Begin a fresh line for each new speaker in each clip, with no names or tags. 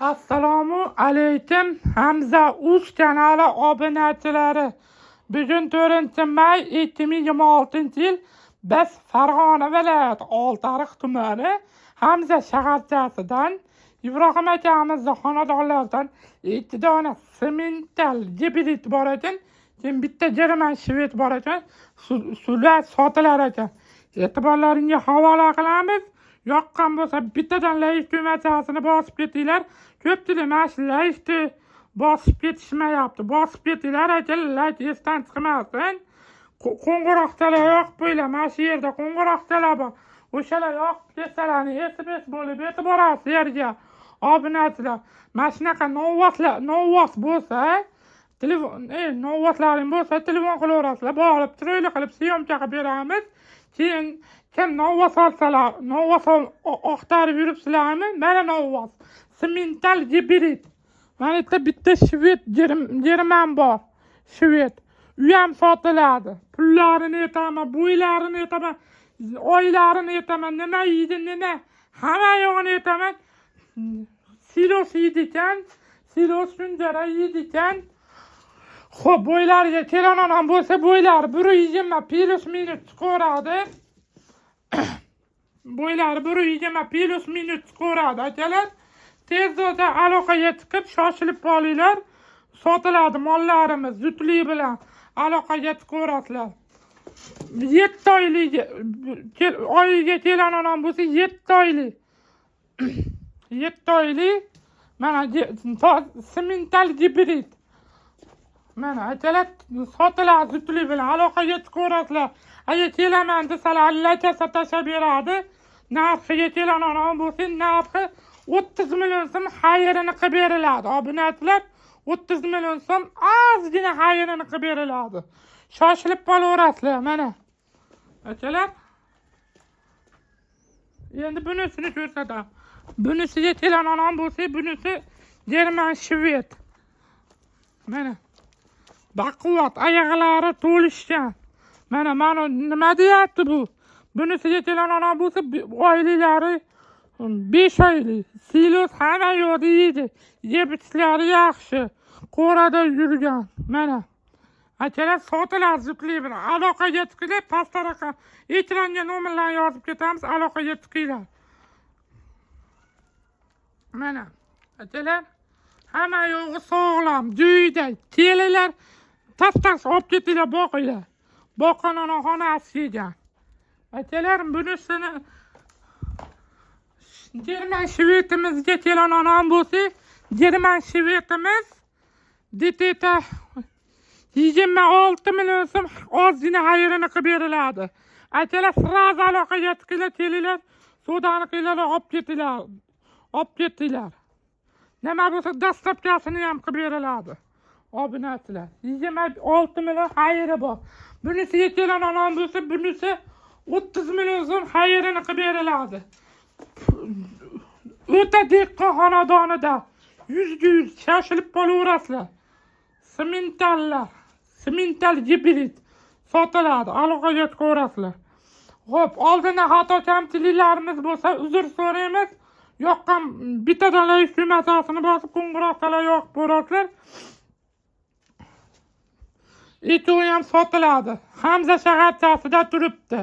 Assalomu alaykum Hamza Uz kanali obunachilari. Bugun 4-may 2026-yil biz Farg'ona viloyati Oltiariq tumani Hamza shaharchasidan Ibrohim akamizning xonadonlaridan 2 dona semental gibrid bor ekan, keyin bitta German shved bor ekan, sular sotilar ekan. E'tiborlaringizga havola qilamiz. Yoqqan bo'lsa bittadan layif ko'machasini bosib ketinglar. Ko'pchilik mana shu layifni bosib ketishmayapti. Bosib ketinglar, aka, layif esdan chiqmasin. Qo'ng'iroqchalar yoqib qo'yinglar. Mana shu yerda qo'ng'iroqchalar bor. O'shalar yoqib ketsalarni esib bo'lib e'tiborasiz yerga. Obunachilar, mana shunaqa novvos bo'lsa, telefon, novvoslaring bo'lsa telefon qilaverasizlar. Borib chiroyli qilib syomka qilib beramiz. Keyin kim novvos olsalar, novvos oqtarib yuribsizlarmi? Mana novvos. Semental gibrid. Mana bitta shved German bor. Shved. U ham sotiladi. Pullarini aytaman, bo'ylarini aytaman, oylarini aytaman, nima yeydi, nima hamma yo'g'ini aytaman. Silos yeydi ekan, silos shunjara yeydi ekan. Xo'p, bo'ylariga kelonam bo'lsa, bo'ylari 120 plus minus chiqaradi. Bo'ylari 120 plus minus chiqaradi, akalar. Tezda aloqaga chiqib shoshilib qolinglar. Sotiladi mollarimiz zudlik bilan aloqaga chiqarasizlar. 7 oylik oyiga kelonam bo'lsa 7 oylik. 7 oylik mana semental gibrid. Mana akalar sotiladi zudlik bilan aloqaga chiqarasizlar. Agar kelaman desalar allakasa tashlab beradi. Narxiga kelonam bo'lsa, narxi 30 million so'm xayrini qilib beriladi. Obunachilar, 30 million so'm ozgina xayrini qilib beriladi. Shoshilib qolaverasizlar mana. Akalar, endi bunisini ko'rsataman. Bunisiga kelonam bo'lsa, bunisi German shved. Mana baquvvat, oyoqlari to'lishgan. Mana nima deyapti bu? Bunisiga kelonam bo'lsa, oyliklari 5 oylik. Silos hamma yo'qda yeydi. Yeb ishlari yaxshi. Qo'rada yurgan. Mana. Akalar, sotiladi zudlik bilan. Aloqaga chiqinglar, pastda raqam ekranga nomerlarni yozib ketamiz, aloqaga chiqinglar. Mana. Akalar, hamma yo'g'i sog'lom, joyida. Kelinglar, tas olib ketinglar, boqinglar. Boqonona xonasi ekan. Akalar, bunisini German shvedimizga kelonam bo'lsa, German shvedimiz DTT 26 million so'm ozgina xayrini qilib beriladi. Akalar, sraz aloqaga chiqinglar, kelinglar, sodani qilinglar, olib ketinglar. Olib ketinglar. Nima bo'lsa, dastlabkasini ham qilib beriladi. Obunachilar, 26 million xayri bor. Bunisiga kelonam bo'lsa, bunisi 30 million so'm xayrini qilib beriladi. O'ta dehqon xonadonida 100% shoshilib qolaverasizlar. Semental gibrid sotiladi, aloqaga chiqaverasizlar. Xo'p, oldindan xato kamchiliklarimiz bo'lsa, uzr so'raymiz. Yoqqan bittadan layif ko'matasini bosib qo'ng'iroqchalar yoqib qo'yasizlar. Ito'y ham sotiladi. Hamza shaharchasida turibdi.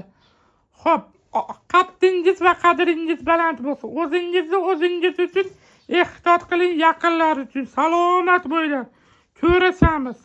Xo'p, qaddingiz va qadringiz baland bo'lsin. O'zingiz uchun ehtiyot qiling, yaqinlar uchun. Salomat bo'linglar. Ko'rishamiz.